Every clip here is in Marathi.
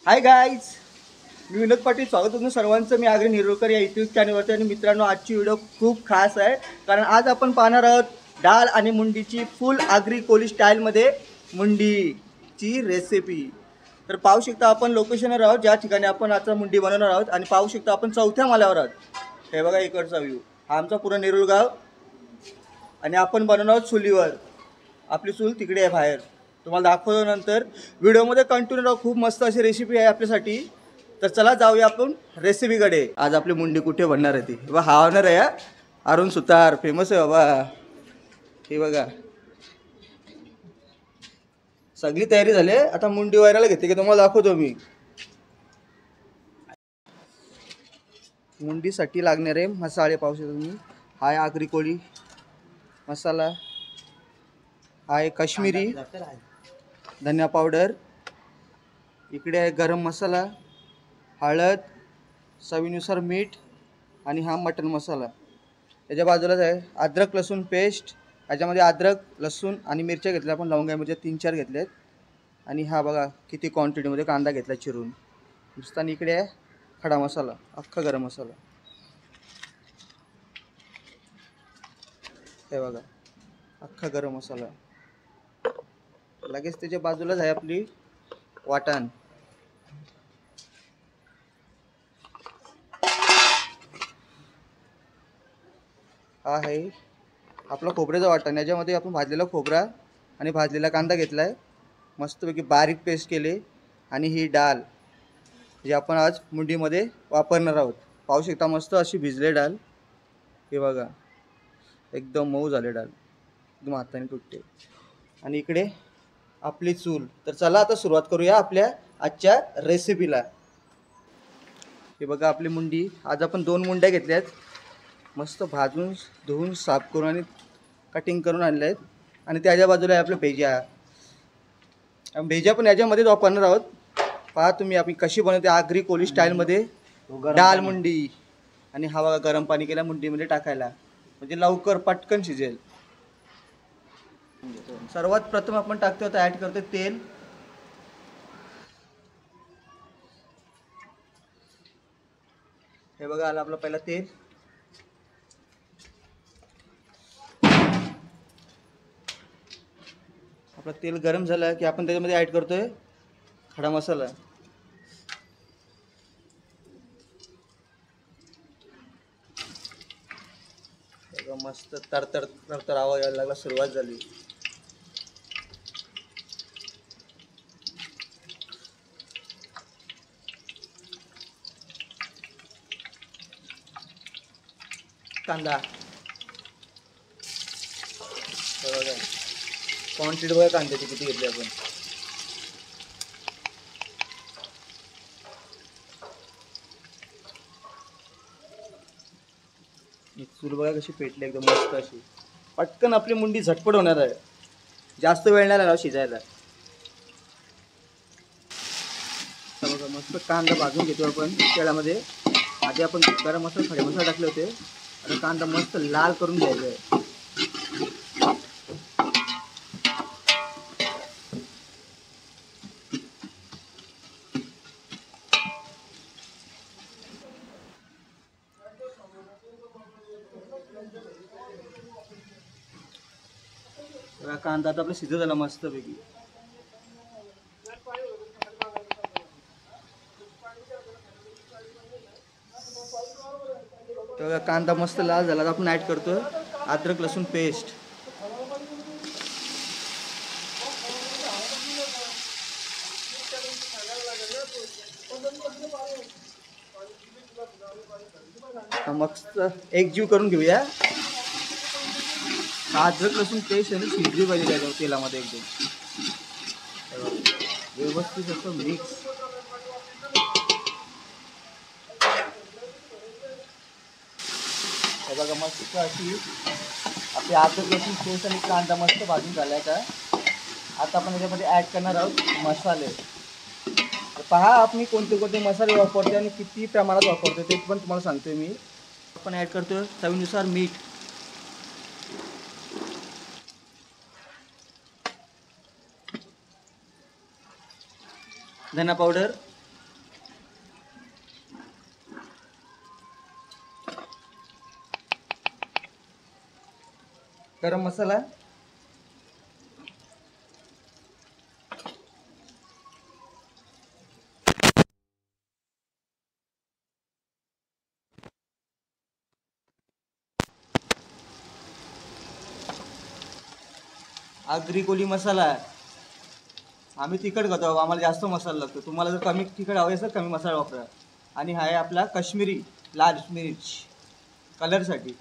हाय गाईज, मी विनोद पाटील. स्वागत तुमचं सर्वांचं मी आग्रे निरोळकर या यूट्यूब चॅनलवरती. आणि मित्रांनो, आजची व्हिडिओ खूप खास आहे, कारण आज आपण पाहणार आहोत डाळ आणि मुंडीची फुल आगरी कोली स्टाईलमध्ये मुंडीची रेसिपी. तर पाहू शकता आपण लोकेशनवर आहोत, ज्या ठिकाणी आपण आता मुंडी बनवणार आहोत. आणि पाहू शकता आपण चौथ्या माल्यावर आहोत. हे बघा इकडचा व्ह्यू, हा आमचा पूर्ण नेरूळ गाव. आणि आपण बनवणार आहोत चुलीवर. आपली चूल तिकडे आहे बाहेर, तुम्हाला दाखवतो नंतर व्हिडिओमध्ये. कंटिन्यू राहा, खूप मस्त अशी रेसिपी आहे आपल्यासाठी. तर चला जाऊया आपण रेसिपीकडे. आज आपली मुंडी कुठे बनणार आहे ती बाबा, हा ऑनर आहे हा अरुण सुतार, फेमस आहे बाबा. हे बघा सगळी तयारी झाली, आता मुंडी व्हायला घेते की तुम्हाला दाखवतो मी. मुंडीसाठी लागणारे मसाले पाहू शकता तुम्ही. हा आहे आगरी कोळी मसाला, हा आहे काश्मीरी धनिया पावडर, इकडे आहे गरम मसाला, हळद, चवीनुसार मीठ, आणि हा मटन मसाला. त्याच्या बाजूलाच आहे अद्रक लसूण पेस्ट. याच्यामध्ये अद्रक लसूण आणि मिरच्या घेतल्या आपण, लवंगा मिरच्या 3-4 घेतल्यात. आणि हा बघा किती क्वांटिटीमध्ये कांदा घेतला चिरून. नुसताना इकडे आहे खडा मसाला, अख्खा गरम मसाला. हे बघा अख्खा गरम मसाला. लगेच त्याच्या बाजूलाच आहे आपली वाटण. हा आहे आपला खोबऱ्याचा वाटण. याच्यामध्ये आपण भाजलेला खोबरा आणि भाजलेला कांदा घेतला आहे, मस्तपैकी बारीक पेस्ट केले. आणि ही डाळ जी आपण आज मुंडीमध्ये वापरणार आहोत. पाहू शकता मस्त अशी भिजले डाळ. हे बघा एकदम मऊ झाले डाळ, एकदम हाताने तुटते. आणि इकडे आपली चूल. तर चला आता सुरुवात करूया आपल्या आजच्या रेसिपीला. हे बघा आपली मुंडी. आज आपण 2 मुंड्या घेतल्यात, मस्त भाजून धुवून साफ करून आणि कटिंग करून आणले आहेत. आणि त्याच्या बाजूला आहे आपलं भेजा. भेजा पण याच्यामध्येच वापरणार आहोत. पहा तुम्ही आपण कशी बनवते आगरी कोली स्टाईलमध्ये डाळ मुंडी. आणि हा बघा गरम पाणी केला मुंडीमध्ये टाकायला, म्हणजे लवकर पटकन शिजेल. सर्वात प्रथम आपण टाकतो आता ॲड करतो तेल. हे बघा आलं आपलं पहिला तेल. आपलं तेल गरम झालं की आपण त्याच्यामध्ये ॲड करतोय खडा मसाला. मस्त तरतर तरतर आवाज यायला लागला, सुरुवात झाली. कांदा बघा, क्वांटिटी बघा कांद्याची किती घेतली आपण. चूल बघा कशी पेटली, एकदम मस्त अशी. पटकन आपली मुंडी झटपट होणार आहे, जास्त वेळ नाही लागणार शिजायला. बघा मस्त कांदा भाजून घेतो आपण तेलामध्ये. आधी आपण गरम मसाला खडे मसाला टाकले होते, आता कांदा मस्त लाल करून घ्यायचा आहे. कांदा आता आपला शिजत झाला मस्तपैकी. तेव्हा कांदा मस्त लाल झाला, तर आपण ॲड करतो अद्रक लसूण पेस्ट. मस्त एकजीव करून घेऊया. अद्रक लसूण पेस्ट आणि शिजली पाहिजे त्याच्या तेलामध्ये एकदम व्यवस्थित असं मिक्स. हे बघा मस्त अशी आपली अद्रक लसूण पेस्ट आणि कांदा मस्त भाजून झालाय का. आता आपण याच्यामध्ये ॲड करणार आहोत मसाले. पहा आपण कोणते कोणते मसाले वापरतो आणि किती प्रमाणात वापरतो ते पण तुम्हाला सांगतोय मी. आपण ॲड करतो चवीनुसार मीठ, धना पावडर, गरम मसाला, आगरी कोली मसाला. आम्ही तिखट खातो, आम्हाला जास्त मसाला लागतो. तुम्हाला जर कमी तिखट हवे असेल कमी मसाला वापरा. आणि हा आहे आपला काश्मीरी लाल मिर्च कलरसाठी.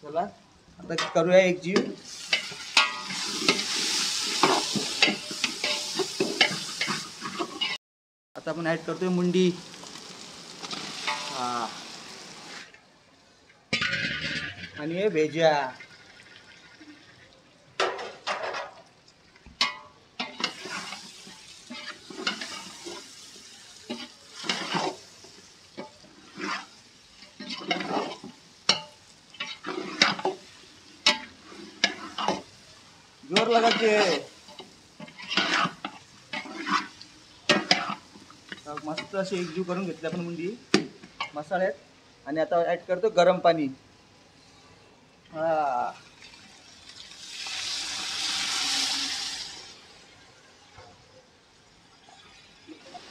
चला आता करूया एकजीव. आता आपण ऍड करतोय मुंडी. हा आणि हे भेजा. जोर लगाते. मस्त अशी एकजीव करून घेतली आपण मुंडी मसाल्यात. आणि आता ऍड करतो गरम पाणी. हा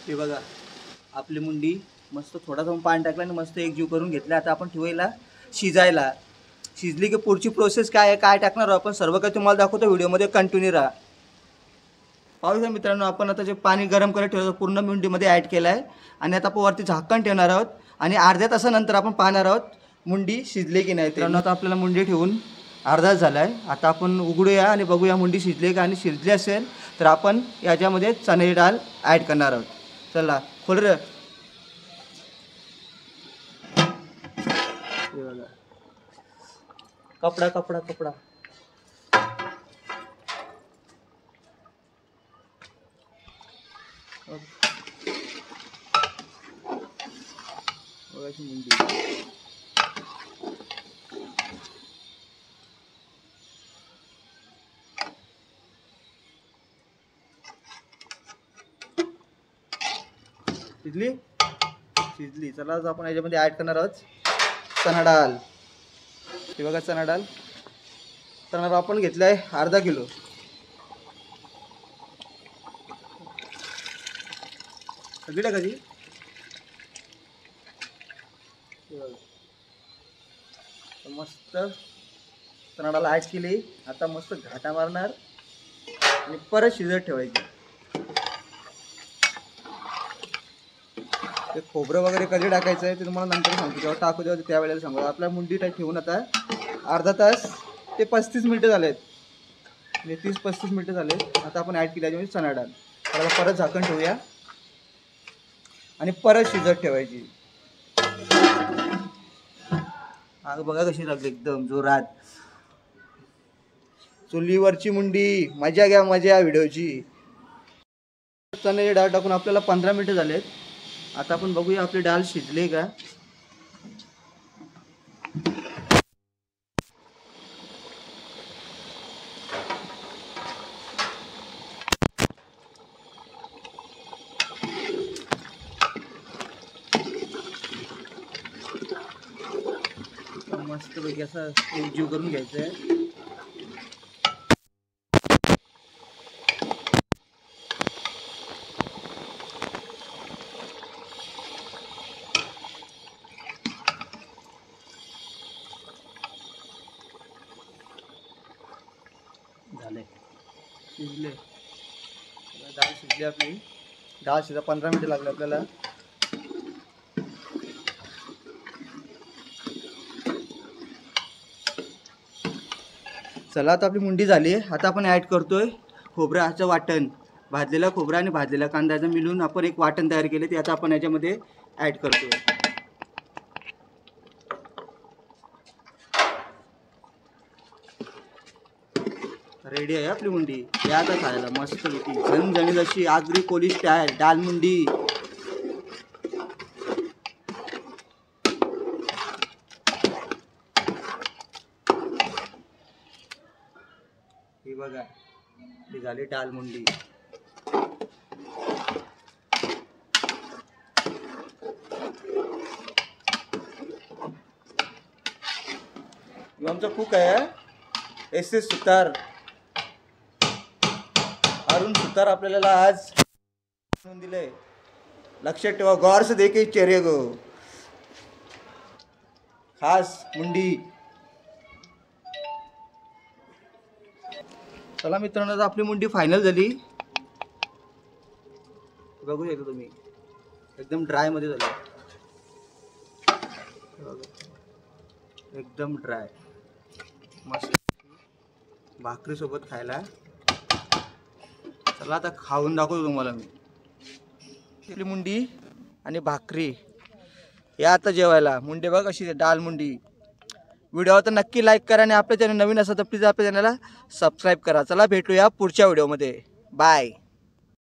हे बघा आपली मुंडी मस्त थोडासा पाणी टाकलं आणि मस्त एकजीव करून घेतला. आता आपण ठेवायला शिजायला. शिजली की पुढची प्रोसेस काय आहे, काय टाकणार आहोत आपण सर्व काही तुम्हाला दाखवतो व्हिडिओमध्ये. कंटिन्यू राहा. पाहू शकता मित्रांनो, आपण आता जे पाणी गरम करत ठेवलं पूर्ण मुंडीमध्ये ॲड केलं आहे. आणि आता आपण वरती झाकण ठेवणार आहोत आणि अर्ध्या तासानंतर आपण पाहणार आहोत मुंडी शिजली की नाही. मित्रांनो आता आपल्याला मुंडी ठेवून अर्धा तास झाला आहे. आता आपण उघडूया आणि बघूया मुंडी शिजली का. आणि शिजली असेल तर आपण याच्यामध्ये चणे डाळ ॲड करणार आहोत. चला खोल रे. कपडा कपडा कपडा. मुंडी शिजली शिजली. चला आज आपण याच्यामध्ये ॲड करणार आहोत चणा डाळ. हे बघा चणा डाळ. चणा डाळ आपण घेतला आहे अर्धा किलो. सगळी टाकायची. मस्त चणा डाळ ॲड केली. आता मस्त घाटा मारणार आणि परत शिजत ठेवायची. ते खोबरं वगैरे कधी टाकायचं आहे ते तुम्हाला नंतर सांगतो. जेव्हा टाकू तेव्हा त्यावेळेला सांगू. आपल्या मुंडी ठेवून आता अर्धा तास ते 35 मिनटं झालेत. म्हणजे 30-35 मिनटं झालेत. आता आपण ॲड केली म्हणजे चणा डाळ. त्याला परत झाकण ठेवूया आणि परत शिजत ठेवायची. आग बघा कशी लागली एकदम जोरात. चुलीवरची मुंडी. मजा घ्या मजा व्हिडिओची. चण्याची डाळ टाकून आपल्याला 15 मिनटं झालेत. आता आपण बघूया आपली डाळ शिजली का. मस्त पैकी असं एकजीव करून घ्यायचं आहे. झाले शिजले. डाळ शिजली आपली. डाळ शिजा 15 मिनिटं लागले आपल्याला. चला आता आपली मुंडी झाली. आता आपण ॲड करतोय खोबऱ्याचं वाटण. भाजलेला खोबरा आणि भाजलेला कांद्याचं मिळून आपण एक वाटण तयार केले. ते आता आपण याच्यामध्ये ॲड करतोय. रेडी आहे आपली मुंडी. या आता खायला मस्त होती झणझणीत अशी आगरी कोली स्टाईल डाळ मुंडी. ही बघा ही झाली डाळ मुंडी. आमचा कुक आहे एस एस सुतार, अरुण सुतार आपल्याला आज दिले. लक्षात ठेवा, गौर से देखे चेहरे को. खास मुंडी. चला मित्रांनो, आता आपली मुंडी फायनल झाली. बघू शकता तुम्ही, एकदम ड्राय मध्ये झाली, एकदम ड्राय. मस्त भाकरी सोबत खायला. चला आता खाऊन दाखवतो तुम्हाला मी. आपली मुंडी आणि भाकरी या आता जेवायला. मुंडी बघ कशी, डाल मुंडी. व्हिडिओ तर नक्की लाईक करा आणि आपल्या चॅनल नवीन असेल तर प्लीज आपल्या चॅनलला सबस्क्राईब करा. चला भेटूया पुढच्या व्हिडिओमध्ये. बाय.